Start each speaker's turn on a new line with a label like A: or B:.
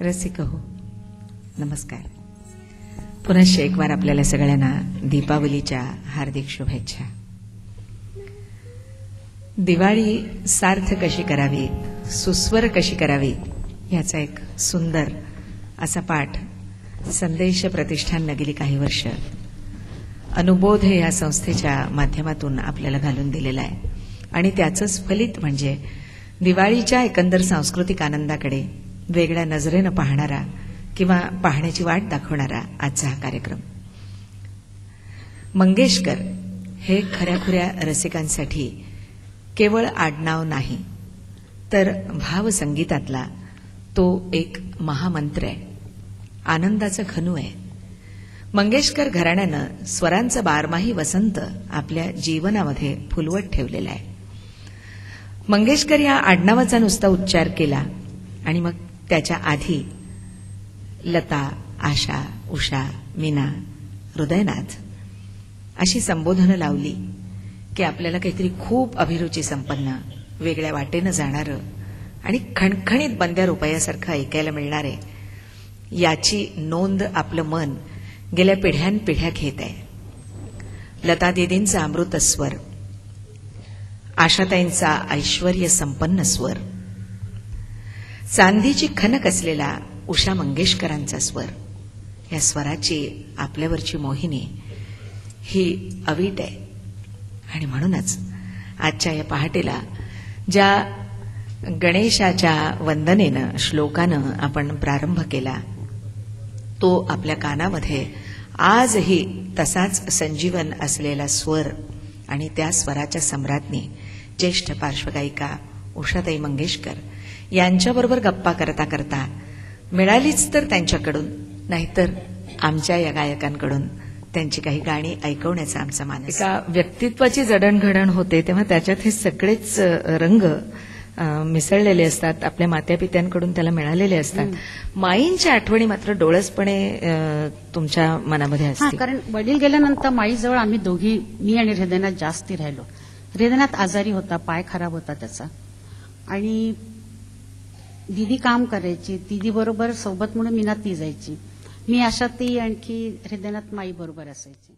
A: रसिक हो, नमस्कार. पुन्हा एक बार आपल्याला सगळ्यांना दीपावलीच्या हार्दिक शुभेच्छा. दिवाळी सार्थ कशी करावी, सुस्वर कशी करावी याचा एक सुंदर असा पाठ संदेश प्रतिष्ठाननं गेली काही वर्ष अनुबोध या संस्थेच्या माध्यमातून आपल्याला घालून दिलेला आहे. आणि त्याचंच फलित म्हणजे दिवाळीच्या एकंदर सांस्कृतिक आनंदाकडे वेगळ्या नजरेनं पाहणारा किंवा पाहण्याची वाट दाखवणारा आजचा हा कार्यक्रम. मंगेशकर हे खऱ्याखुऱ्या रसिकांसाठी केवळ आडनाव नाही, तर भावसंगीतातला तो एक महामंत्र आहे, आनंदाचं खनू आहे. मंगेशकर घराण्यानं स्वरांचं बारमाही वसंत आपल्या जीवनामध्ये फुलवत ठेवलेला आहे. मंगेशकर या आडनावाचा नुसता उच्चार केला आणि मग त्याच्या आधी लता, आशा, उषा, मीना, हृदयनाथ अशी संबोधनं लावली की आपल्याला काहीतरी खूप अभिरुची संपन्न, वेगळ्या वाटेनं जाणारं आणि खणखणीत बंद्या रुपयासारखं ऐकायला मिळणार आहे याची नोंद आपलं मन गेल्या पिढ्यानपिढ्या घेत आहे. लता दीदींचा अमृत स्वर, आशाताईंचा ऐश्वर्य संपन्न स्वर, चांदीची खनक असलेला उषा मंगेशकरांचा स्वर, या स्वराची आपल्यावरची मोहिनी ही अवीट आहे. आणि म्हणूनच आजच्या या पहाटेला ज्या गणेशाच्या वंदनेनं, श्लोकानं आपण प्रारंभ केला, तो आपल्या कानामध्ये आजही तसाच संजीवन असलेला स्वर आणि त्या स्वराच्या सम्राज्ञी ज्येष्ठ पार्श्वगायिका उषाताई मंगेशकर यांच्याबरोबर गप्पा करता करता मिळालीच तर त्यांच्याकडून, नाहीतर आमच्या या गायकांकडून त्यांची काही गाणी ऐकवण्याचा आमचा मानस. एका व्यक्तित्वाची जडणघडण होते तेव्हा त्याच्यात हे सगळेच रंग मिसळलेले असतात, आपल्या मात्यापित्यांकडून त्याला मिळालेले असतात. माईंच्या आठवणी मात्र डोळसपणे तुमच्या मनामध्ये असतात.
B: कारण वडील गेल्यानंतर माईजवळ आम्ही दोघी, मी आणि हृदयनाथ जास्ती राहिलो. हृदयनाथ आजारी होता, पाय खराब होता त्याचा, आणि दीदी काम करायची, दीदी बरोबर सोबत म्हणून मीना ती जायची, मी आशा ती, आणखी हृदयनाथ माई बरोबर असायची.